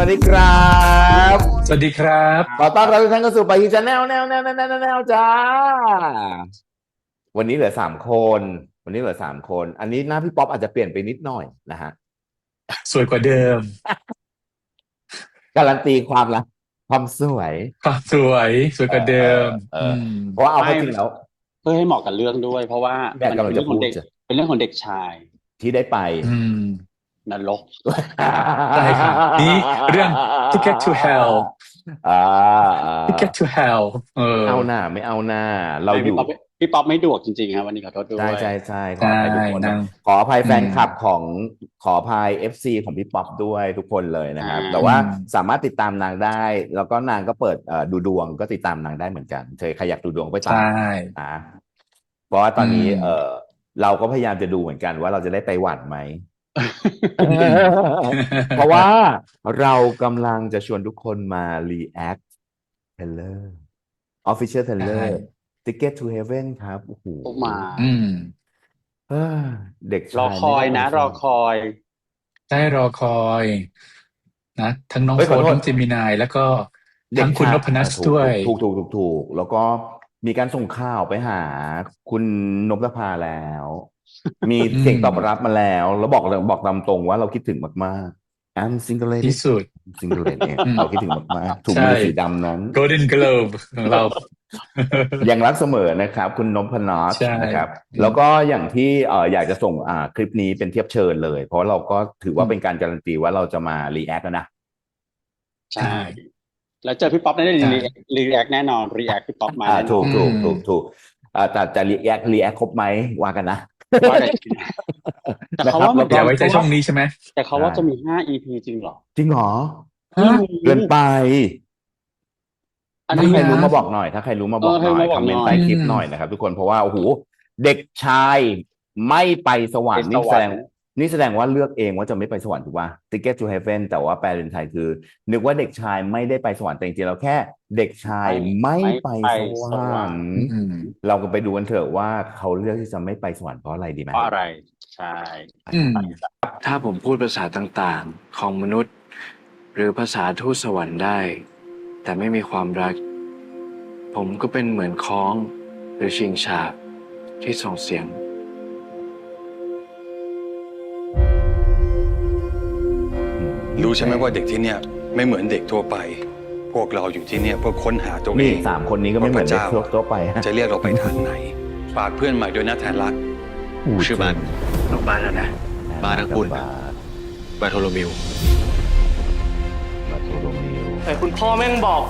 วัสดีครับสวัสดีครับขอต้อนรับทุกท่านเข้าสู่ไปฮีชาแนลแนวจ้าวันนี้เหลือสามคนอันนี้หน้าพี่ป๊อปอาจจะเปลี่ยนไปนิดหน่อยนะฮะสวยกว่าเดิมการันตีความละความสวยความสวยเออกว่าเดิเออมเอออืมเพราะว่าเอาไม่เข้าจริงแล้วเพื่อให้เหมาะกับเรื่องด้วยเพราะว่าพี่แบกมันกำลังจะพูดจะเป็นเรื่องของเด็กชายที่ได้ไป อืมนรก ใช่ครับนี่เรื่อง Ticket to Hell อ่าอ่า Ticket to Hell ไม่เอาหน้าไม่เอาหน้าเราไม่อยู่ พี่ป๊อปไม่ดวกจริงๆครับวันนี้ขอโทษใช่ด้วยใช่ขอใช่อภัยทุกคนนางขออภัยอืมแฟนคลับของขออภัยFC ของพี่ป๊อปด้วยทุกคนเลยนะอ่ครับแต่อืว่ามสามารถติดตามนางได้แล้วก็นางก็เปิดดูดวงก็ติดตามนางได้เหมือนกันใครอยากดูดวงไปใชตาม่นะเพราะว่าตอือนนี้มเราก็พยายามจะดูเหมือนกันว่าเราจะได้ไปหวัดไหม อืม เพราะว่าเรากำลังจะชวนทุกคนมา react trailer official ใช่ trailer Ticket to Heaven ครับโอ้โห พวกมาอืมเอ้อเด็กรอชายคอยนะไม่ได้ไปสรอวรรค์คอยได้รอคอยนะทั้งน้องเฮ้ยขอโทษโฟร์ทั้งเจมินายแล้วก็เด็ทั้งคุณกชายนพนัสถูกด้วยถูกแล้วก็มีการส่งข่าวไปหาคุณนพภาแล้ว มีอืเสียงตอบรับมมาแล้วบอกตามตรงว่าเราคิดถึงมากๆ I'm single lady ที่สุด single lady เนี่ยอืมเราคิดถึงมากๆถุงใช่ มือสีดำนั้น Golden Globe ของเรา ยังรักเสมอนะครับคุณนพนัสใช่นะครับอืมแล้วก็อย่างที่อยากจะส่งคลิปนี้เป็นเทียบเชิญเลย เพราะเราก็ถืออืว่าเป็นมการการันตีว่าเราจะมารีแอคนะ ใช่ใช่แล้วเจอพี่ป๊อปได้ใช่รีแอคแน่นอนรีแอคพี่ป๊อปมาแน่นอนถูกอืมถูกแต่จะรีแอคครบไหมว่ากันนะ ว่ากันอีกทีแต่ นะเขาครับแล้วก็ว่ามันจะอย่าไว้ใจช่องนี้ใช่ไหมแต่เขาว่าจะมี5 EP จริงเหรอจริงเหรอไม่ฮะเกินรู้ไปอันนี้ถ้าใครรู้ไม่นะมาบอกหน่อยถ้าใครรู้มาบอกหให้น่อยมาบอกหน่อยคอมเมนต์ใต้อืคลิปหน่อยมนะครับทุกคนเพราะว่าโอ้โหเด็กชายไม่ไปสวรไปรค์สวรรค์นี่แสดงว่าเลือกเองว่าจะไม่ไปสวรรค์ถูกป่ะ Ticket to Heaven แต่ว่าแปลเป็นไทยคือนึกว่าเด็กชายไม่ได้ไปสวรรค์แต่จริงๆแล้วแค่เด็กชายไม่ไม่ไม่ไปไปสวสรวรรรค์ค์อืมเราก็ไปดูกันเถอะว่าเขาเลือกที่จะไม่ไปสวรรค์เพราะอะไรดีไหมเพราะอะไรใช่ อืมถ้าผมพูดภาษาต่างๆของมนุษย์ หรือภาษาทูตสวรรค์ได้ แต่ไม่มีความรัก ผมก็เป็นเหมือนค้องหรือชิงฉาบที่ส่งเสียง รู้ใช่ไหมว่าเด็กที่เนี่ยไม่เหมือนเด็กทั่วไป พวกเราอยู่ที่เนี่ยเพื่อค้นหาตัวเอ นี่ ง สามคนนี้ก็ไม่เหมือนเด็กทั่วไปฮะ จะเรียกเราไปทางไหนฝากเพื่อนใหม่ด้วยนะแทนรัก ชื่อบ้านลูกบ้านแล้วนะ บ้านทั้งคุณ บาโทโลมิว บาโทโลมิว แต่คุณพ่อแม่งบอก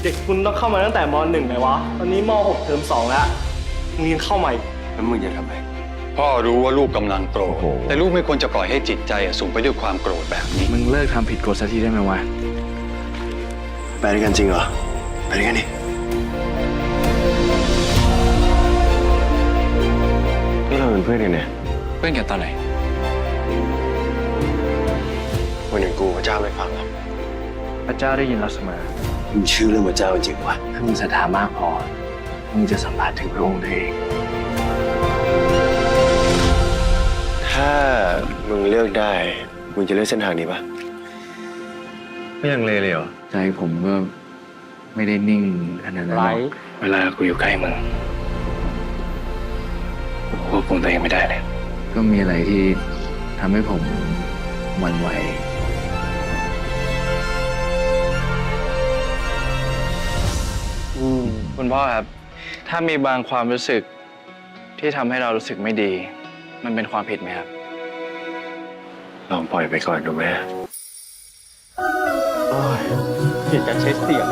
เด็กคุณต้องเข้ามาตั้งแต่ม .1 เลยวะ ตอนนี้ม .6 เทอม2แล้วมึงยังเข้าใหม่ แล้วมึงจะทำไมพ่อรู้ว่าลูกกำลังโกรธ แต่ลูกไม่ควรจะปล่อยให้จิตใจสูงไปด้วยความโกรธแบบนี้ มึงเลิกทำผิดกฎสักทีได้ไหมวะ ไปด้วยกันจริงเหรอ ไปด้วยกันดินี่เราเป็นเพื่อนกันเนี่ยเพื่อนกันตอนไหนวันหนึ่งกูพระเจ้าไม่ฟังหรอกพระเจ้าได้ยินเราเสมอมึงเชื่อเรื่องพระเจ้าจริงวะถ้ามึงศรัทธามากพอ มึงจะสัมผัสถึงพระองค์ได้เองถ้ามึงเลือกได้ มึงจะเลือกเส้นทางนี้ปะไม่ยังเลเลยเหรอ ใจผมก็ไม่ได้นิ่งขนาดนั้นหรอกเวลากูอยู่ใกล้มึงกูควบคุมตัวเองไม่ได้เลย ก็มีอะไรที่ทำให้ผมหวั่นไหวคุณพ่อครับ ถ้ามีบางความรู้สึกที่ทำให้เรารู้สึกไม่ดี มันเป็นความผิดไหมครับ ลองปล่อยไปก่อนดูไหม เกลียดการใช้เสียง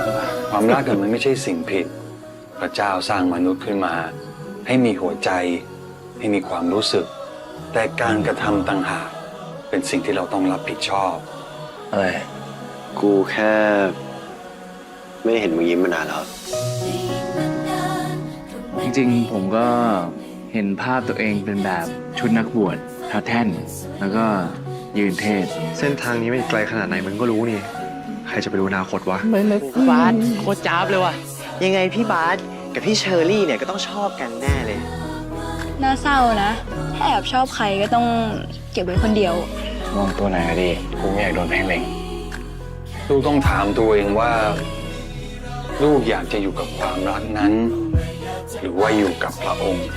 ความรักกันมันไม่ใช่สิ่งผิด พระเจ้าสร้างมนุษย์ขึ้นมา ให้มีหัวใจ ให้มีความรู้สึก แต่การกระทำต่างหากเป็นสิ่งที่เราต้องรับผิดชอบ อะไร กูแค่ไม่เห็นมึงยิ้มมานานแล้ว จริงๆ ผมก็เห็นภาพตัวเองเป็นแบบชุดนักบวชเท้าแท่น แล้วก็ยืนเทศ เส้นทางนี้ไม่ไกลขนาดไหนมึงก็รู้นี่ ใครจะไปรู้อนาคตวะ บาสโคตรจ้าบเลยว่ะ ยังไงพี่บาสกับพี่เชอรี่เนี่ยก็ต้องชอบกันแน่เลย น่าเศร้านะ ถ้าแอบชอบใครก็ต้องเก็บไว้คนเดียว มองตัวไหนก็ดี กูไม่อยากโดนแพงเล็ง ลูกต้องถามตัวเองว่า ลูกอยากจะอยู่กับความรักนั้น หรือว่าอยู่กับพระองค์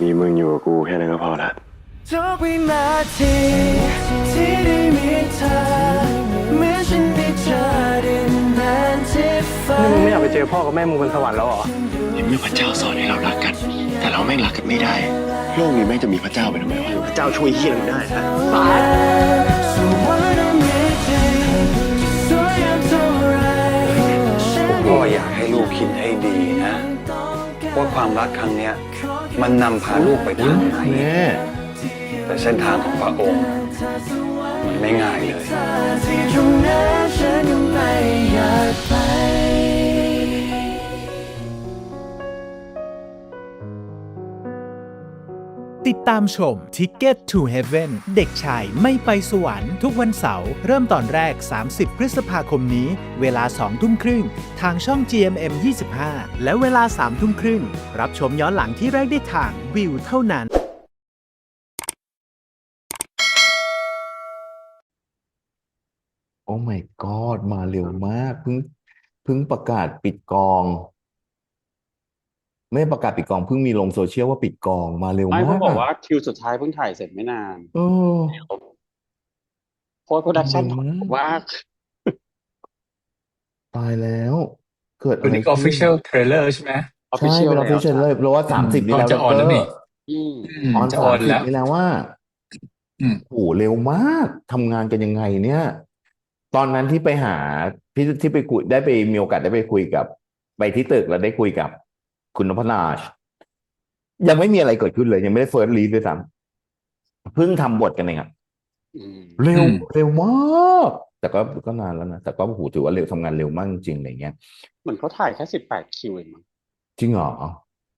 มีมึงอยู่กับกูแค่นั้นก็พอละ ทุกวินาทีที่ได้มีเธอเมื่อฉันได้เจอดินแดนที่ฝันนี่มึงไม่อยากไปเจอพ่อกับแม่มึงบนสวรรค์แล้วเหรอ ในเมื่อพระเจ้าสอนให้เรารักกัน แต่เราแม่งรักกันไม่ได้ โลกนี้แม่งจะมีพระเจ้าไปทำไมวะพระเจ้าช่วยเฮียเราได้ฮะ ก็อยากให้ลูกคิดให้ดีนะ ว่าความรักครั้งเนี้ยมันนำพาลูกไปทางไหน แม่ แต่เส้นทางของพระองค์ มันไม่ง่ายเลย ติดตามชม Ticket to Heaven เด็กชายไม่ไปสวรรค์ทุกวันเสาร์เริ่มตอนแรก 30 พฤษภาคมนี้ เวลา 2 ทุ่มครึ่ง ทางช่อง GMM 25 และเวลา 3 ทุ่มครึ่ง รับชมย้อนหลังที่แรกได้ทางวิวเท่านั้น โอ้ my god มาเร็วมากเพิ่งประกาศปิดกอง ไม่ประกาศปิดกองเพิ่งมีลงโซเชียลว่าปิดกองมาเร็ว ไม่ มา เขาบอก ก ว่าคิวสุดท้ายเพิ่งถ่ายเสร็จไม่นาน เออ โพสต์โปรดักชั่น เร็วมาก ว่า ตายแล้ว เกิด ตั อะ ว ไร นี้ก็ ขึ้น official trailer ใช่ไหม ใช่ official เป็น แล้ว official เลยเพราะว่า 30 นี่แล้ว จะออนแล้วนี่ อืม ออน จะออน 30 แล้ว นี่แล้วว่า อืม โอ้โหเร็วมากทำงานกันยังไงเนี่ย ตอนนั้นที่ไปหาที่ไปคุยได้ไปมีโอกาสได้ไปคุยกับไปที่ตึกแล้วได้คุยกับคุณนพนาชยังไม่มีอะไรเกิดขึ้นเลย ยังไม่ได้เฟิร์สลีดด้วยซ้ำเพิ่งทำบทกันเองครับ อืม เร็ว อืม เร็วมาก แต่ก็นานแล้วนะแต่ก็โอ้โหถือว่าเร็วทำงานเร็วมากจริงๆอะไรเงี้ย เหมือนเขาถ่ายแค่18 คิวเองมั้ง จริงเหรอ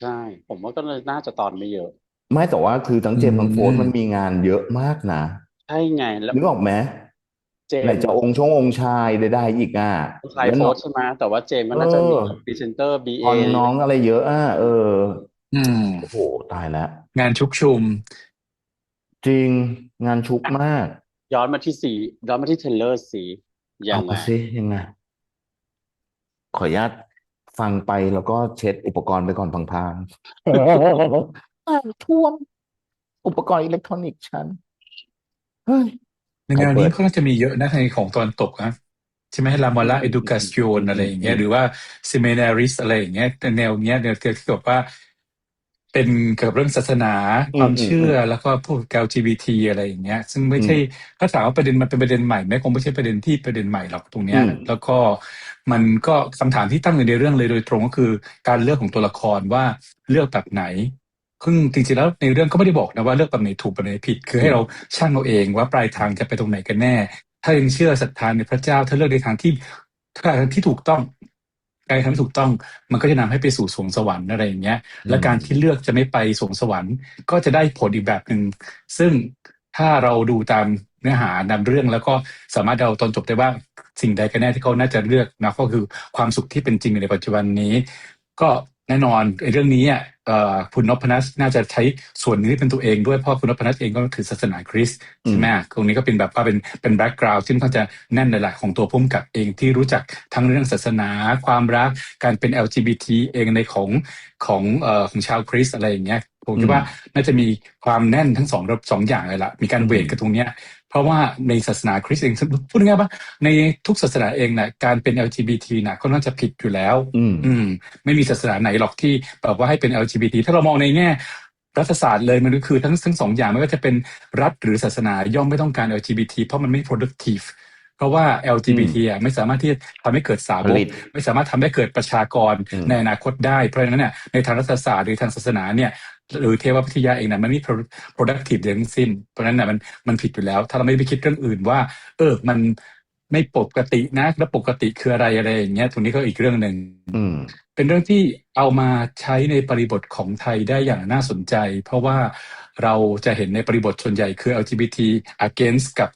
ใช่ ผมว่าก็เลยน่าจะตอนไม่เยอะ ไม่แต่ว่าคือทั้งเจมส์ทั้งโฟร์มันมีงานเยอะมากนะ ใช่ไง แล้ว นึกออกไหม เจม ไหน ส์ จะองค์ชายได้อีกอ่ะ คล้าย แล้ว โฟ น้อ ร์ ง ใช่ไหมแต่ว่าเจมส์มันน่าจะมีพรีเซนเตอร์ อ BA อนน้องอะไรเยอะอ่ะอืม โอ้โหตายแล้ว งานชุกชุม จริงงานชุกมาก ย้อนมาที่เทรลเลอร์สียั เอา งไง มาสิยังไง ขออนุญาตฟังไปแล้วก็เช็ดอุปกรณ์ไปก่อนพังๆ ท่วม อุปกรณ์อิเล็กทรอนิกส์ฉันเฮ้ย ใน ใครง าน เปิ นี้ ด ก็น่าจะมีเยอะนะในของตะวันตกนะใช่ไหมลามาลาเอดูคา i ิ n อะไรอย่างเงี้ยหรือว่าซิเมนาริสอะไรอย่างเงี้ยแนวเนี้ยที่แบบว่าเป็นเกี่ยวกับเรื่องศาสนาความเชื่อแล้วก็พวก LGBT อะไรอย่างเงี้ย ซึ่งไม่ใช่ถ้าถามว่าประเด็นมันเป็นประเด็นใหม่ไหมคงไม่ใช่ประเด็นใหม่หรอกตรงเนี้ย แล้วก็มันก็คำถามที่ตั้งอยู่ในเรื่องเลยโดยตรงก็คือการเลือกของตัวละครว่าเลือกแบบไหนซึ่งจริงๆแล้วในเรื่องก็ไม่ได้บอกนะว่าเลือกแบบไหนถูกแบบไหนผิด คือให้เราชั่งเอาเองว่าปลายทางจะไปตรงไหนกันแน่ ถ้ายังเชื่อศรัทธาในพระเจ้าถ้าเลือกในทางที่ถูกต้องการทำที่ถูกต้องมันก็จะนำให้ไปสู่สวงสวรรค์อะไรอย่างเงี้ย และการที่เลือกจะไม่ไปสวงสวรรค์ ก็จะได้ผลอีกแบบหนึ่งซึ่งถ้าเราดูตามเนื้อหานำเรื่องแล้วก็สามารถเดาตอนจบได้ว่าสิ่งใดกันแน่ที่เขาน่าจะเลือกนะก็คือความสุขที่เป็นจริงในปัจจุบันนี้ ก็แน่นอนไอ้เรื่องนี้คุณนพนัสน่าจะใช้ส่วนนี้เป็นตัวเองด้วยเพราะคุณนพนัสเองก็ถือศาสนาคริสต์ใช่ไหมตรงนี้ก็เป็นแบบว่าเป็นแบ็กกราวด์ซึ่งเขาจะแน่นหลายๆของตัวพุ่มกับเองที่รู้จักทั้งเรื่องศาสนาความรักการเป็น LGBT เองในของชาวคริสต์อะไรอย่างเงี้ยผมคิดว่าน่าจะมีความแน่นทั้งสองอย่างเลยล่ะมีการเวทกันตรงเนี้ยเพราะว่าในศาสนาคริสต์เองพูดง่ายๆว่าในทุกศาสนาเองนะการเป็น LGBT นะก็น่าจะผิดอยู่แล้วไม่มีศาสนาไหนหรอกที่แบบว่าให้เป็น LGBT ถ้าเรามองในแง่รัฐศาสตร์เลยมันก็คือทั้งสองอย่างไม่ว่าจะเป็นรัฐหรือศาสนาย่อมไม่ต้องการ LGBT เพราะมันไม่ productive เพราะว่า LGBT ไม่สามารถที่จะทำให้เกิดสาวกไม่สามารถทำให้เกิดประชากรในอนาคตได้เพราะฉะนั้นเนี่ยในทางรัฐศาสตร์หรือทางศาสนาเนี่ยหรือเทววิทยาเองนะมันไม่ productive ทั้งสิ้นเพราะฉะนั้นนะมันผิดอยู่แล้วถ้าเราไม่ไปคิดเรื่องอื่นว่ามันไม่ปกตินะแล้วปกติคืออะไรอย่างเงี้ยตรงนี้ก็อีกเรื่องหนึ่งเป็นเรื่องที่เอามาใช้ในบริบทของไทยได้อย่างน่าสนใจเพราะว่าเราจะเห็นในบริบทส่วนใหญ่คือ LGBT against กับ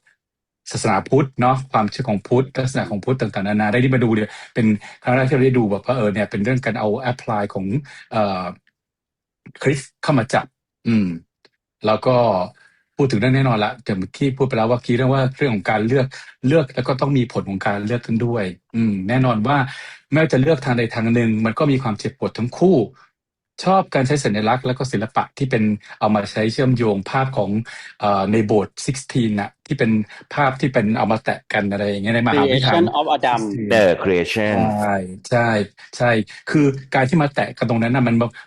ศาสนาพุทธเนาะความเชื่อของพุทธลักษณะของพุทธต่างๆนานาได้ที่มาดูเนี่ยเป็นครั้งแรกที่เราได้ดูแบบว่าเนี่ยเป็นเรื่องการเอา apply ของคริสเข้ามาจับแล้วก็ พูดถึงเรื่องแน่นอนละแต่เมื่อกี้พูดไปแล้วว่าเรื่องของการเลือกแล้วก็ต้องมีผลของการเลือกกันด้วย แน่นอนว่าไม่ว่าจะเลือกทางใดทางหนึ่งมันก็มีความเจ็บปวดทั้งคู่ ชอบการใช้สัญลักษณ์แล้วก็ศิลปะที่เป็นเอามาใช้เชื่อมโยงภาพของในโบสถ์16น่ะที่เป็นภาพที่เป็นเอามาแตะกันอะไรอย่างเงี้ยในมหาวิหาร Creation of Adam creation ใช่ คือการที่มาแตะกันตรงนั้นนะ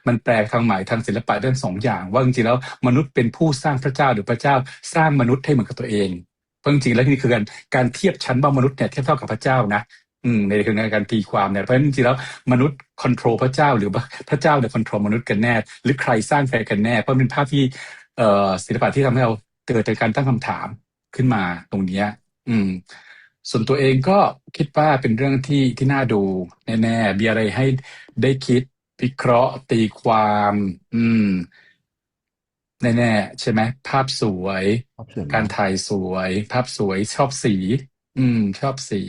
มันแปลความหมายทางศิลปะเรื่องสองอย่างว่าจริงๆแล้วมนุษย์เป็นผู้สร้างพระเจ้าหรือพระเจ้าสร้างมนุษย์ให้เหมือนกับตัวเองเพราะจริงๆแล้วนี่คือการเทียบชั้นว่ามนุษย์เนี่ยเทียบเท่ากับพระเจ้านะในเรื่องการตีความเนี่ยเพราะฉะนั้นจริงๆแล้วมนุษย์คอนโทรลพระเจ้าหรือว่าพระเจ้าเนี่ยคอนโทรลมนุษย์กันแน่หรือใครสร้างใครกันแน่เพราะมันเป็นภาพที่ศิลปะที่ทำให้เราเกิดการตั้งคำถามขึ้นมาตรงเนี้ยส่วนตัวเองก็คิดว่าเป็นเรื่องที่น่าดูแน่ๆมีอะไรให้ได้คิดวิเคราะห์ตีความแน่ๆใช่ไหมภาพสวย ภาพสวยมาก การถ่ายสวยภาพสวยชอบสีชอบสี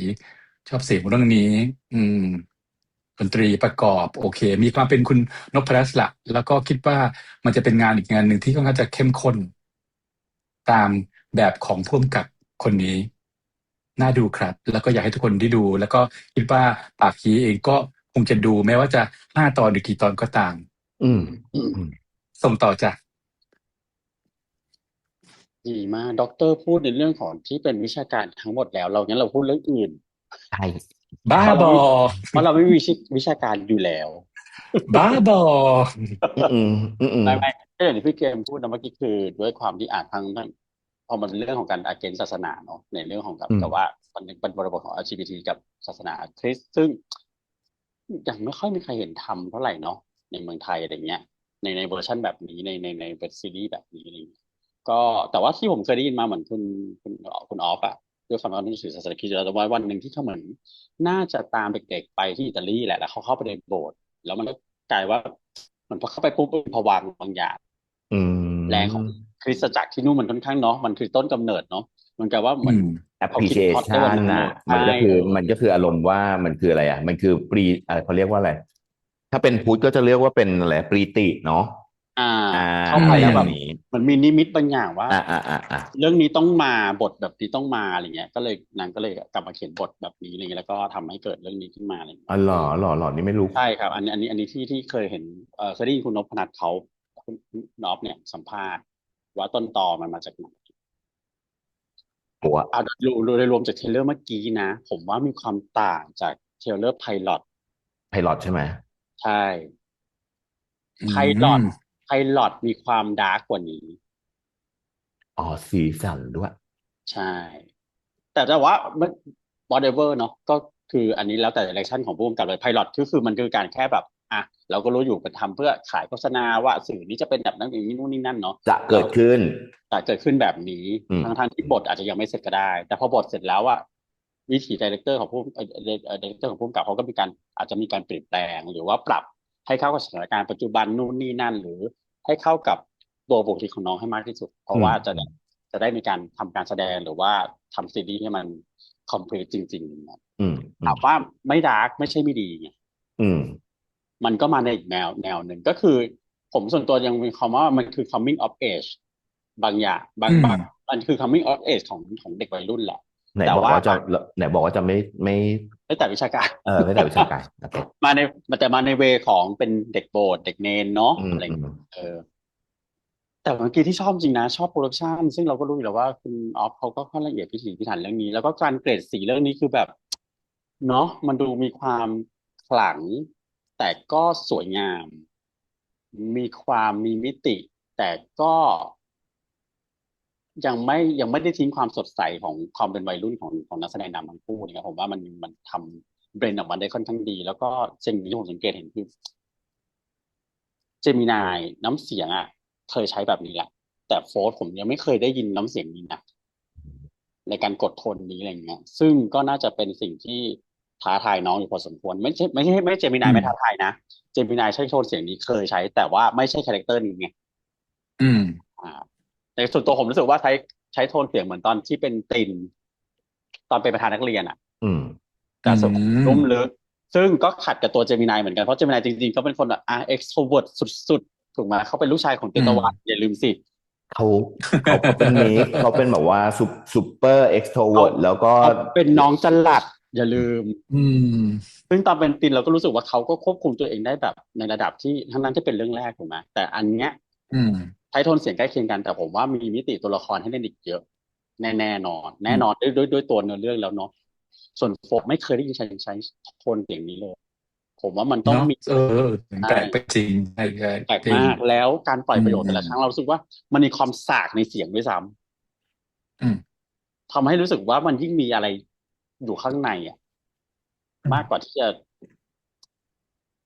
ของเรื่องนี้ดนตรีประกอบโอเค มีความเป็นคุณนพรัตน์ละแล้วก็คิดว่ามันจะเป็นงานอีกงานหนึ่งที่ค่อนข้างจะเข้มข้น ตามแบบของผู้กำกับคนนี้ น่าดูครับ แล้วก็อยากให้ทุกคนได้ดู แล้วก็คิดว่าปากฮีเองก็คงจะดูแม้ว่าจะ5 ตอนหรือกี่ตอนก็ตาม ส่งต่อจ้ะ ดีมากด็อกเตอร์พูดในเรื่องของที่เป็นวิชาการทั้งหมดแล้วงั้นเราพูดเรื่องอื่น ใช่ บ้าบอ เพราะเราไม่มีวิชาการอยู่แล้ว บ้าบอ ไม่อย่างที่พี่เกมพูดนะเมื่อกี้คือด้วยความที่ทั้งพอมันเรื่องของการอาเกนศาสนาเนาะในเรื่องของกับว่ามันเป็นบริบทของ LGBT กับศาสนาคริสต์ซึ่งยังไม่ค่อยมีใครเห็นทำเท่าไหร่เนาะในเมืองไทยอะไรเงี้ยในเวอร์ชันแบบนี้ในเป็นซีรีส์แบบนี้อะไรเงี้ยก็แต่ว่าที่ผมเคยได้ยินมาเหมือนคุณออฟอะด้วยความว่านับถือศาสนาคริสต์แล้วแต่ว่าวันหนึ่งที่เขาเหมือนน่าจะตามเด็กๆไปที่อิตาลีแหละแล้วเขาเข้าไปในโบสถ์แล้วมันก็กลายว่าเหมือนพอเข้าไปปุ๊บผวังค์บางอย่างแรงของคริสตจักรที่นู่นมันค่อนข้างเนาะมันคือต้นกำเนิดเนาะมันกลายว่าเหมือนappreciation น่ะมันก็คืออารมณ์ว่ามันคืออะไรอ่ะมันคือเขาเรียกว่าอะไรถ้าเป็นพุทธก็จะเรียกว่าเป็นอะไรปรีติเนาะเข้าไปแล้วแบบมันมีนิมิตบางอย่างว่า เรื่องนี้ต้องมาบทแบบนี้ต้องมาอะไรเงี้ยก็เลยนางก็เลยกลับมาเขียนบทแบบนี้อะไรเงี้ยแล้วก็ทำให้เกิดเรื่องนี้ขึ้นมาอะไรเงี้ยหล่อนี่ไม่รู้ใช่ครับอันนี้ที่เคยเห็นเคยได้ยินคุณนพนัทเขาคุณนพเนี่ยสัมภาษณ์ว่าต้นตอมันมาจากไหนโดยรวมจากเทรลเลอร์เมื่อกี้นะผมว่ามีความต่างจากเทรลเลอร์ไพลอตใช่ไหมใช่ไพลอตมีความดาร์กกว่านี้สีสันด้วยใช่แต่ว่า whatever เนาะก็คืออันนี้แล้วแต่ direction ของผู้กำกับเลย pilot คือมันคือการแค่แบบเราก็รู้อยู่เป็นทำเพื่อขายโฆษณาว่าสื่อนี้จะเป็นแบบนั้นอย่างนี้นู่นนี่นั่นเนาะจะเกิดขึ้นแบบนี้ทั้งที่บทอาจจะยังไม่เสร็จก็ได้แต่พอบทเสร็จแล้ววิถี director ของผู้director ของผู้กำกับเขาก็อาจจะมีการเปลี่ยนแปลงหรือว่าปรับให้เข้ากับสถานการณ์ปัจจุบันนู่นนี่นั่นหรือให้เข้ากับตัวบุคลิกของน้องให้มากที่สุดเพราะว่าจะได้มีการทำการแสดงหรือว่าทำซีรีส์ให้มันคอมพลีทจริงๆนะถามว่าไม่ดาร์กไม่ใช่ไม่ดีไงมันก็มาในอีกแนวหนึ่งก็คือผมส่วนตัวยังมีความว่ามันคือ coming of age บางอย่างบางมันคือ coming of age ของเด็กวัยรุ่นแหละแต่ว่าจะไม่แต่วิชาการไม่แต่วิชาการมาในเวของเป็นเด็กโบสถ์เด็กเนนเนาะอะไรแต่เมื่อกี้ที่ชอบจริงนะชอบโปรดักชันซึ่งเราก็รู้อยู่แล้วว่าคุณออฟเขาก็ค่อนละเอียดพิถีพิถันเรื่องนี้แล้วก็การเกรดสีเรื่องนี้คือแบบเนาะมันดูมีความขลังแต่ก็สวยงามมีมิติแต่ก็ยังไม่ได้ทิ้งความสดใสของความเป็นวัยรุ่นของนักแสดงนำทั้งคู่นะครับผมว่ามันทำเบรนออกมาได้ค่อนข้างดีแล้วก็สิ่งที่ผมสังเกตเห็นคือเจมินายน้ำเสียงเคยใช้แบบนี้แหละแต่โฟร์ผมยังไม่เคยได้ยินน้ำเสียงนี้นะในการกดโทนนี้อะไรเงี้ยซึ่งก็น่าจะเป็นสิ่งที่ท้าทายน้องอยู่พอสมควรไม่เจมินายไม่ท้าทายนะเจมินายใช้โทนเสียงนี้เคยใช้แต่ว่าไม่ใช่คาแรคเตอร์นี้ไงในส่วนตัวผมรู้สึกว่าใช้โทนเสียงเหมือนตอนที่เป็นตินตอนเป็นประธานนักเรียนแต่ส่วนนุ่มลึกซึ่งก็ขัดกับตัวเจมินายเหมือนกันเพราะเจมินายจริงๆก็เป็นคนแบบextrovert สุดๆถูกไหมเขาเป็นลูกชายของเตตะวันอย่าลืมสิ เขาเขาเป็นมิกเขาเป็นแบบว่าซูเปอร์เอ็กโทรเวิร์ตแล้วก็ เขาเป็นน้องจลัดอย่าลืม อืม ซึ่งตอนเป็นตินเราก็รู้สึกว่าเขาก็ควบคุมตัวเองได้แบบในระดับที่ทั้งนั้นที่เป็นเรื่องแรกถูกไหมแต่อันเนี้ย อืม ใช้โทนเสียงใกล้เคียงกันแต่ผมว่ามีมิติตัวละครให้เล่นอีกเยอะ แน่นอนด้วยตัวเนื้อเรื่องแล้วเนาะส่วนโฟกไม่เคยได้ยินใช้โทนเสียงนี้เลย ผมว่ามันต้อง เนาะ มี แปลกไปจริงใช่ แปลก จริง มากแล้วการปล่อยประโยคแต่ละ อืม ครั้งเรารู้สึกว่ามันมีความสากในเสียงด้วยซ้ อืม ำทำให้รู้สึกว่ามันยิ่งมีอะไรอยู่ข้างในอ่ะ มากกว่าที่จะ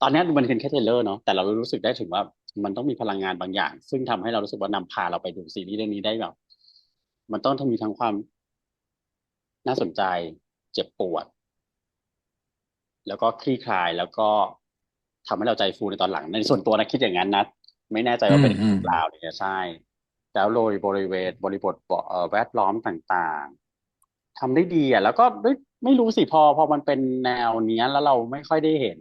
ตอนนี้มันเป็นแค่เทรลเลอร์เนาะแต่เรารู้สึกได้ถึงว่ามันต้องมีพลังงานบางอย่าง ซึ่งทำให้เรารู้สึกว่านำพาเราไปดูซีรีส์เรื่องนี้ได้แบบมันต้องมีทั้งความน่าสนใจ เจ็บปวด แล้วก็คลี่คลายแล้วก็ทำให้เราใจฟูในตอนหลังในส่วนตัวนะคิดอย่างนั้นนะไม่แน่ใจว่าเป็น อืม เปล่าเนี่ยใช่แล้วโดยบริบทแวดล้อมต่างๆทำได้ดีอ่ะแล้วก็ไม่รู้สิพอมันเป็นแนวเนี้ยแล้วเราไม่ค่อยได้เห็น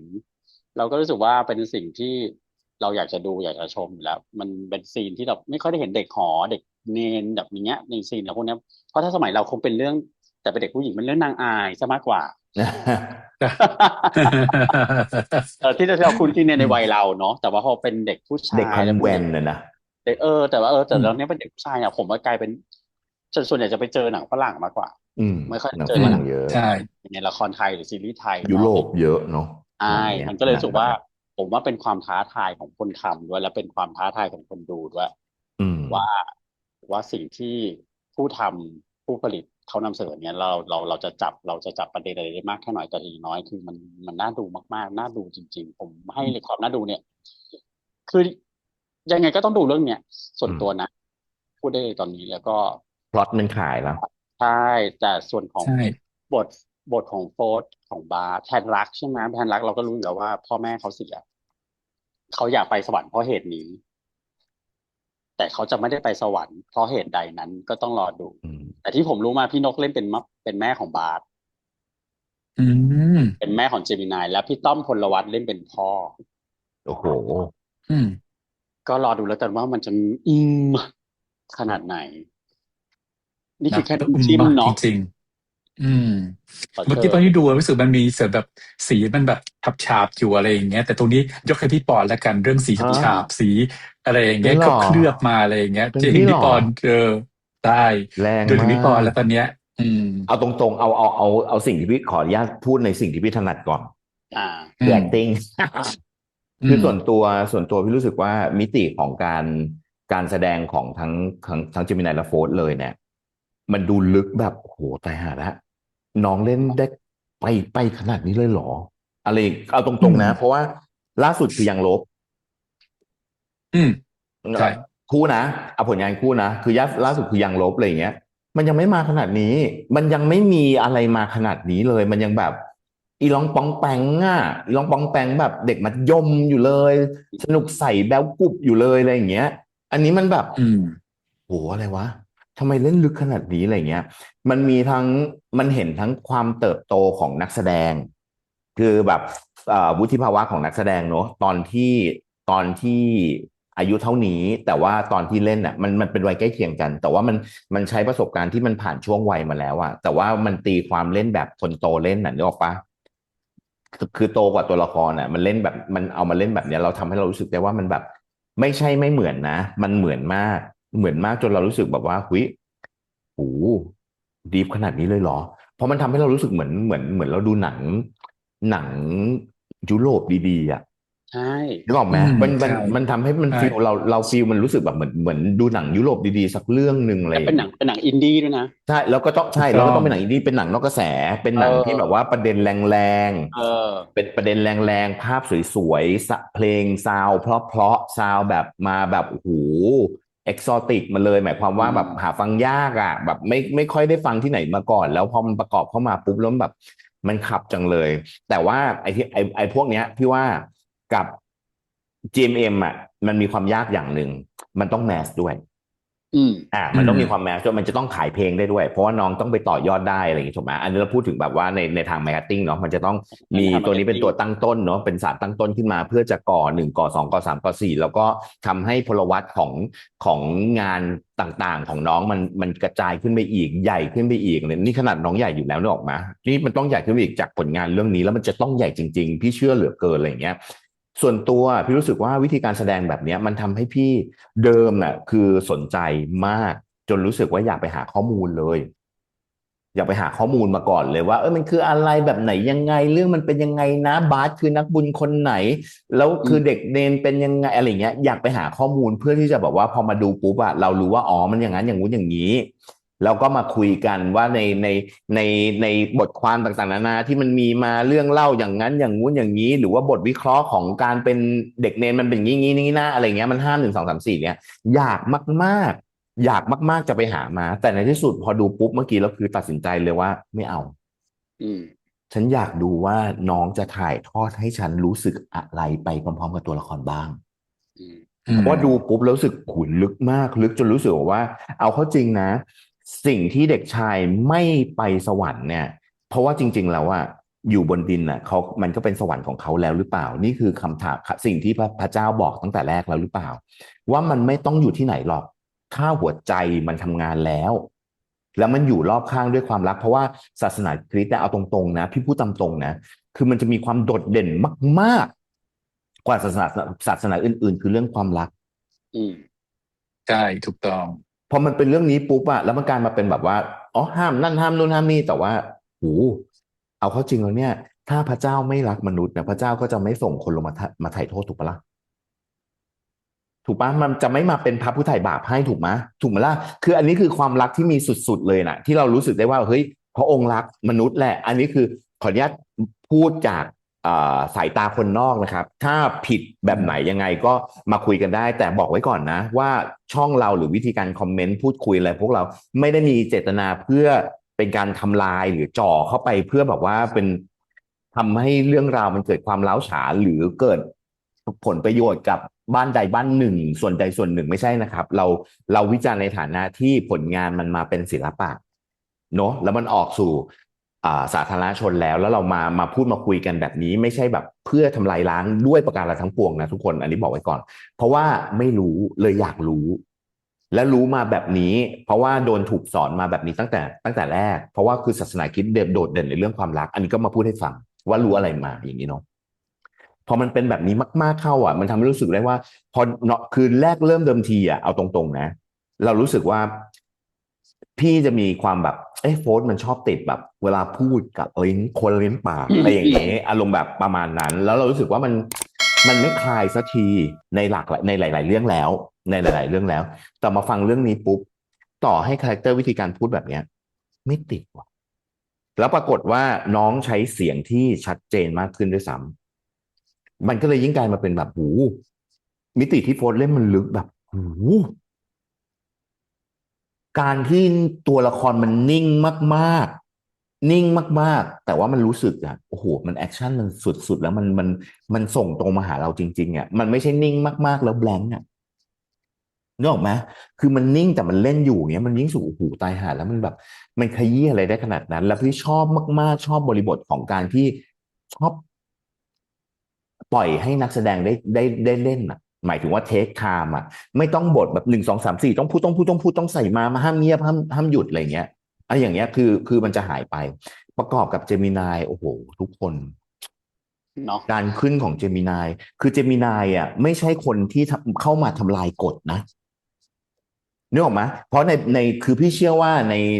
เราก็รู้สึกว่าเป็นสิ่งที่เราอยากจะดูอยากจะชมอยู่แล้วมันเป็นซีนที่เราไม่ค่อยได้เห็นเด็กหอเด็กเนนแบบนี้ในซีนแล้วพวกเนี้ยเพราะถ้าสมัยเราคงเป็นเรื่องแต่เป็นเด็กผู้หญิงเป็นเรื่องนางอายซะมากกว่า ที่เราคุ้นที่ในวัยเราเนาะแต่ว่าพอเป็นเด็กผู้ชาย เด็กคอนแวนต์น่ะนะ เด็กแต่ว่าแต่แล้วเนี้ยเป็นเด็กผู้ชายอ่ะผมว่ากลายเป็นส่วนใหญ่จะไปเจอหนังฝรั่งมากกว่า ไม่ค่อย หนัง เจ ฝ อ รั่ หนั ง ง เยอะ ใช่ ในละครไทยหรือซีรีส์ไทย ยุ เนาะ โรปเยอะเนาะ ใช่ หงเนี้ย มันก็เลยรู้สึกว่า ผมว่าเป็นความท้าทายของคนทำด้วยและเป็นความท้าทายของคนดูด้วย อืม ว่าสิ่งที่ผู้ทำผู้ผลิตเขานำเสนอเนี่ยเราจะจับประเด็นอะไรได้มากแค่ไหนแต่อย่างน้อยคือมันน่าดูมากๆน่าดูจริง ๆ ผมให้เลยความน่าดูเนี่ย คือยังไงก็ต้องดูเรื่องเนี้ยส่วนตัวนะพูดได้เลยตอนนี้แล้วก็ พล็อตมันขายแล้ว ใช่แต่ส่วนของ ใช่ บทของโฟร์ธของบาร์แทนรักใช่ไหมแทนรักเราก็รู้อยู่แล้วว่าพ่อแม่เขาเสียเขาอยากไปสวรรค์เพราะเหตุนี้ แต่เขาจะไม่ได้ไปสวรรค์เพราะเหตุใดนั้นก็ต้องรอดู อืม แต่ที่ผมรู้มาพี่นกเล่นเป็นแม่ของบาร์ อืม เป็นแม่ของเจมินายและพี่ต้อมพลวัตเล่นเป็นพ่อ โอ้โห อืม ก็รอดูแล้วกันว่ามันจะขนาดไหน นี่คือแค่ นะ น้ำจิ้ม มาก เนาะ จริงๆอืม ขอ เมื่อ เชิ กี้ตอน ญ ที่ดูรู้สึกมันมีเสริมแบบสีมันแบบทับฉาบอยู่อะไรอย่างเงี้ย แต่ตรงนี้ยกให้พี่ปอนละกันเรื่องสี ฮะ ฉาบสีอะไรอย่างเงี้ย เป็นหรอ เคลือบมาอะไรอย่างเงี้ย เป็น จริง พี่หร พี่ อ ปอนได้ แรง ดูถึง มา พี่ปอน ก แล้วตอนเนี้ย อืม เอาตรงๆ เอาสิ่งที่พี่ขออนุญาตพูดในสิ่งที่พี่ถนัดก่อน อ่า อื คือ ม acting อื คือ ม ส่วนตัวพี่รู้สึกว่ามิติของการแสดงของทั้งเจมินายและโฟร์ธเลยเนี่ย มันดูลึกแบบโอ้โหตายห่าละน้องเล่นได้ไปขนาดนี้เลยเหรอ อะไรเอาตรงๆนะ เพราะว่าล่าสุดคือยังลบ อืม ใช่ คู่นะเอาผลงานคู่นะคือล่าสุดคือยังลบอะไรอย่างเงี้ย มันยังไม่มาขนาดนี้ มันยังไม่มีอะไรมาขนาดนี้เลย มันยังแบบอีลองปองแปงอีลองปองแปงแบบเด็กมัธยมอยู่เลย สนุกใส่แบ๊วกุบอยู่เลยอะไรอย่างเงี้ย อันนี้มันแบบ อืม โหอะไรวะทำไมเล่นลึกขนาดนี้อะไรเงี้ย มันเห็นทั้งความเติบโตของนักแสดง คือแบบวุฒิภาวะของนักแสดงเนอะตอนที่อายุเท่านี้ แต่ว่าตอนที่เล่นอ่ะมันเป็นวัยใกล้เคียงกัน แต่ว่ามันใช้ประสบการณ์ที่มันผ่านช่วงวัยมาแล้วอ่ะแต่ว่ามันตีความเล่นแบบคนโตเล่นน่ะนึกออกปะคือโตกว่าตัวละครอ่ะมันเล่นแบบมันเอามาเล่นแบบเนี้ยเราทำให้เรารู้สึกได้ว่ามันแบบ ไม่ใช่ไม่เหมือนนะ มันเหมือนมากจนเรารู้สึกแบบว่าหุยโอ้ดีฟขนาดนี้เลยเหรอ เพราะมันทำให้เรารู้สึกเหมือนเราดูหนังยุโรปดีๆอ่ะ ใช่ นึกออกไหม อืม มัน ใช่ มันทำให้มัน ใช่ ฟีลเราฟีลมันรู้สึกแบบเหมือนดูหนังยุโรปดีๆสักเรื่องหนึ่งอะไรอ แต่ ย่าง เป็นหนังอินดี้ด้วยนะ ใช่แล้วก็ต้องใช่ ถูก แล้วก็ ต้ ต้ อ อง งเป็นหนังอินดี้เป็นหนังนอกกระแส เป็นหนังที่แบบว่าประเด็นแรงๆ เป็นประเด็นแรงๆ ภาพสวยๆเพลงซาวด์เพราะซาวด์แบบมาแบบโอ้โหเอกซอติกมาเลย หมายความว่าแบบหาฟังยากอ่ะแบบไม่ค่อยได้ฟังที่ไหนมาก่อน แล้วพอมันประกอบเข้ามาปุ๊บแล้วแบบมันขับจังเลย แต่ว่าไอ้พวกเนี้ยพี่ว่ากับ GMM อ่ะมันมีความยากอย่างหนึ่งมันต้องแมสด้วย อืมมันต้องมีความแมสด้วยมันจะต้องขายเพลงได้ด้วยเพราะว่าน้องต้องไปต่อยอดได้อะไรอย่างงี้ถูกไหมอันนี้เราพูดถึงแบบว่าในทางมาร์เก็ตติ้งเนาะมันจะต้องมีตัวนี้เป็นตัวตั้งต้นเนาะเป็นสารตั้งต้นขึ้นมาเพื่อจะก่อ1ก่อ2ก่อ3ก่อ4แล้วก็ทำให้พลวัตของงานต่างๆของน้องมันกระจายขึ้นไปอีกใหญ่ขึ้นไปอีกเนี่ยนี่ขนาดน้องใหญ่อยู่แล้วนึกออกไหมนี่มันต้องใหญ่ขึ้นไปอีกจากผลงานเรื่องนี้แล้วมันจะต้องใหญ่จริงๆพี่เชื่อเหลือเกินอะไรอย่างเงี้ยส่วนตัวพี่รู้สึกว่าวิธีการแสดงแบบนี้มันทำให้พี่เดิมน่ะคือสนใจมากจนรู้สึกว่าอยากไปหาข้อมูลเลยอยากไปหาข้อมูลมาก่อนเลยว่ามันคืออะไรแบบไหนยังไงเรื่องมันเป็นยังไงนะบาสคือนักบุญคนไหนแล้วคือเด็กเนนเป็นยังไงอะไรเงี้ยอยากไปหาข้อมูลเพื่อที่จะแบบว่าพอมาดูปุ๊บอะเรารู้ว่ามันอย่างนั้นอย่างงู้นอย่างนี้แล้วก็มาคุยกันว่าในบทความต่างๆนานาที่มันมีมาเรื่องเล่าอย่างนั้นอย่างงู้นอย่างนี้หรือว่าบทวิเคราะห์ของการเป็นเด็กเนนมันเป็นงี้งี้นี่นะอะไรเงี้ยมันห้าม1 2 3 4เนี่ยอยากมากๆอยากมากๆจะไปหามาแต่ในที่สุดพอดูปุ๊บเมื่อกี้แล้วคือตัดสินใจเลยว่าไม่เอาฉันอยากดูว่าน้องจะถ่ายทอดให้ฉันรู้สึกอะไรไปพร้อมๆกับตัวละครบ้างเพราะว่าดูปุ๊บแล้วรู้สึกขุนลึกมากลึกจนรู้สึกว่าเอาเข้าจริงนะสิ่งที่เด็กชายไม่ไปสวรรค์เนี่ยเพราะว่าจริงๆแล้วว่าอยู่บนดินน่ะมันก็เป็นสวรรค์ของเขาแล้วหรือเปล่านี่คือคำถามสิ่งที่พระเจ้าบอกตั้งแต่แรกแล้วหรือเปล่าว่ามันไม่ต้องอยู่ที่ไหนหรอกถ้าหัวใจมันทำงานแล้วมันอยู่รอบข้างด้วยความรักเพราะว่าศาสนาคริสต์เนี่ยเอาตรงๆนะพี่พูดตามตรงนะคือมันจะมีความโดดเด่นมากๆกว่าศาสนาอื่นๆคือเรื่องความรักใช่ถูกต้องพอมันเป็นเรื่องนี้ปุ๊บอะแล้วมันกลายมาเป็นแบบว่าห้ามนั่นห้ามนู่นห้ามนี่แต่ว่าเอาเข้าจริงแล้วเนี่ยถ้าพระเจ้าไม่รักมนุษย์นะพระเจ้าก็จะไม่ส่งคนลงมาไถ่โทษถูกปะล่ะถูกปะมันจะไม่มาเป็นพระผู้ไถ่บาปให้ถูกไหมถูกไหมล่ะคืออันนี้คือความรักที่มีสุดๆเลยนะที่เรารู้สึกได้ว่าเฮ้ยพระองค์รักมนุษย์แหละอันนี้คือขออนุญาตพูดจากสายตาคนนอกนะครับถ้าผิดแบบไหนยังไงก็มาคุยกันได้แต่บอกไว้ก่อนนะว่าช่องเราหรือวิธีการคอมเมนต์พูดคุยอะไรพวกเราไม่ได้มีเจตนาเพื่อเป็นการทำลายหรือจ่อเข้าไปเพื่อแบบว่าเป็นทำให้เรื่องราวมันเกิดความร้าวฉานหรือเกิดผลประโยชน์กับบ้านใดบ้านหนึ่งส่วนใดส่วนหนึ่งไม่ใช่นะครับเราวิจารณ์ในฐานะที่ผลงานมันมาเป็นศิลปะเนาะแล้วมันออกสู่สาธารณชนแล้วเรามาพูดมาคุยกันแบบนี้ไม่ใช่แบบเพื่อทำลายล้างด้วยประการทั้งปวงนะทุกคนอันนี้บอกไว้ก่อนเพราะว่าไม่รู้เลยอยากรู้และรู้มาแบบนี้เพราะว่าโดนถูกสอนมาแบบนี้ตั้งแต่แรกเพราะว่าคือศาสนาคริสต์โดดเด่นในเรื่องความรักอันนี้ก็มาพูดให้ฟังว่ารู้อะไรมาอย่างนี้เนาะพอมันเป็นแบบนี้มากๆเข้ามันทำให้รู้สึกได้ว่าพอเนาะคือแรกเริ่มเดิมทีเอาตรงๆนะเรารู้สึกว่าพี่จะมีความแบบโฟร์มันชอบติดแบบเวลาพูดกับคนลิ้นปากอะไรอย่างเงี้ยอารมณ์แบบประมาณนั้นแล้วเรารู้สึกว่ามันไม่คลายสักทีในหลายๆเรื่องแล้วในหลายๆเรื่องแล้วแต่มาฟังเรื่องนี้ปุ๊บต่อให้คาแรคเตอร์วิธีการพูดแบบเนี้ยไม่ติดว่ะแล้วปรากฏว่าน้องใช้เสียงที่ชัดเจนมากขึ้นด้วยซ้ำมันก็เลยยิ่งกลายมาเป็นแบบมิติที่โฟร์เล่นมันลึกแบบการที่ตัวละครมันนิ่งมากๆนิ่งมากๆแต่ว่ามันรู้สึกโอ้โหมันแอคชั่นมันสุดๆแล้วมันส่งตรงมาหาเราจริงๆมันไม่ใช่นิ่งมากๆแล้วแบงค์นึกออกไหมคือมันนิ่งแต่มันเล่นอยู่เงี้ยมันยิ่งสูโอ้โหตายห่าแล้วมันแบบมันขยี้อะไรได้ขนาดนั้นแล้วพี่ชอบมากๆชอบบริบทของการที่ชอบปล่อยให้นักแสดงได้เล่นหมายถึงว่าเทคไทม์ไม่ต้องบทแบบ1 2 3 4ต้องพูดต้องใส่มาห้ามเงียบห้ามหยุดอะไรเงี้ยอะไรอย่างเงี้ยคือมันจะหายไปประกอบกับเจมินายโอ้โหทุกคนเนาะการขึ้นของเจมินายคือเจมินายไม่ใช่คนที่เข้ามาทำลายกฎนะนึกออกไหมเพราะในคือพี่เชื่อว่า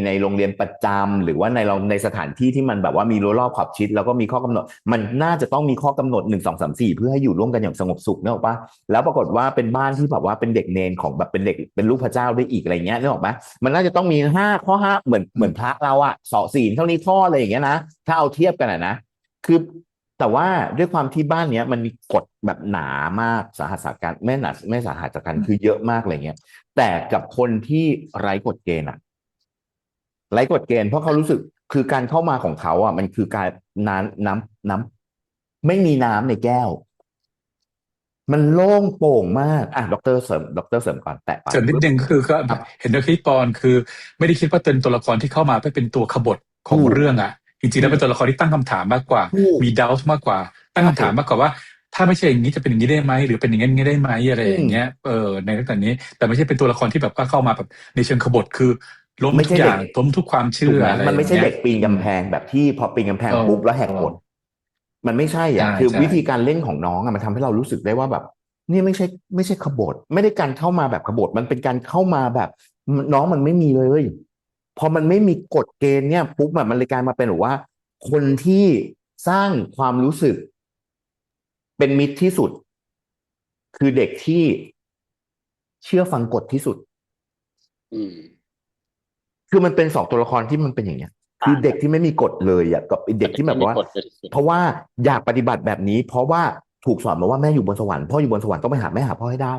ในโรงเรียนประจำหรือว่าในสถานที่ที่มันแบบว่ามีรั้วรอบขอบชิดแล้วก็มีข้อกำหนดมันน่าจะต้องมีข้อกำหนด1 2 3 4เพื่อให้อยู่ร่วมกันอย่างสงบสุขนึกออกปะแล้วปรากฏว่าเป็นบ้านที่แบบว่าเป็นเด็กเนนของแบบเป็นเด็กเป็นลูกพระเจ้าได้อีกอะไรเงี้ยนึกออกปะมันน่าจะต้องมี5 ข้อ 5เหมือนพระเราศีลเท่านี้ข้ออะไรอย่างเงี้ยนะถ้าเอาเทียบกันนะคือแต่ว่าด้วยความที่บ้านเนี้ยมันมีกฎแบบหนามากสาหัสกันไม่สาหัสกันคือเยอะมากอะไรเงี้ยแต่กับคนที่ไร้กฎเกณฑ์ไร้กฎเกณฑ์เพราะเขารู้สึกคือการเข้ามาของเขามันคือการน้ำไม่มีน้ำในแก้ว มันโล่งโปร่งมากดรเสริมก่อนแตะก่อนเสริมนิดนึงคือก็เห็นด้วยที่ปอนคือไม่ได้คิดว่าเป็นตัวละครที่เข้ามาเพื่อเป็นตัวขบถของเรื่องอ่ะจริงๆแล้วเป็นตัวละครที่ตั้งคำถามมากกว่ามีดาวต์มากกว่าตั้งคำถามมากกว่าว่าถ้าไม่ใช่อย่างนี้จะเป็นอย่างนี้ได้ไหมหรือเป็นอย่างนี้ได้ไหมอะไรอย่างเงี้ยในเรื่องนี้แต่ไม่ใช่เป็นตัวละครที่แบบว่าเข้ามาแบบในเชิงขบถคือล้มทุกอย่างล้มทุกความเชื่ออะไร มันไม่ใช่เด็กปีนกำแพงแบบที่พอปีนกำแพงปุ๊บแล้วแหกกฎมันไม่ใช่คือวิธีการเล่นของน้องมันทำให้เรารู้สึกได้ว่าแบบนี่ไม่ใช่ขบถไม่ได้การเข้ามาแบบขบถมันเป็นการเข้ามาแบบน้องมันไม่มีเลยพอมันไม่มีกฎเกณฑ์เนี่ยปุ๊บมันเลยกลายมาเป็นว่าคนที่สร้างความรู้สึกเป็นมิตรที่สุดคือเด็กที่เชื่อฟังกฎที่สุดคือมันเป็นสองตัวละครที่มันเป็นอย่างเงี้ยคือเด็กที่ไม่มีกฎเลยกับเด็กที่แบบว่าเพราะว่าอยากปฏิบัติแบบนี้เพราะว่าถูกสอนมาว่าแม่อยู่บนสวรรค์พ่ออยู่บนสวรรค์ต้องไปหาแม่หาพ่อให้ได้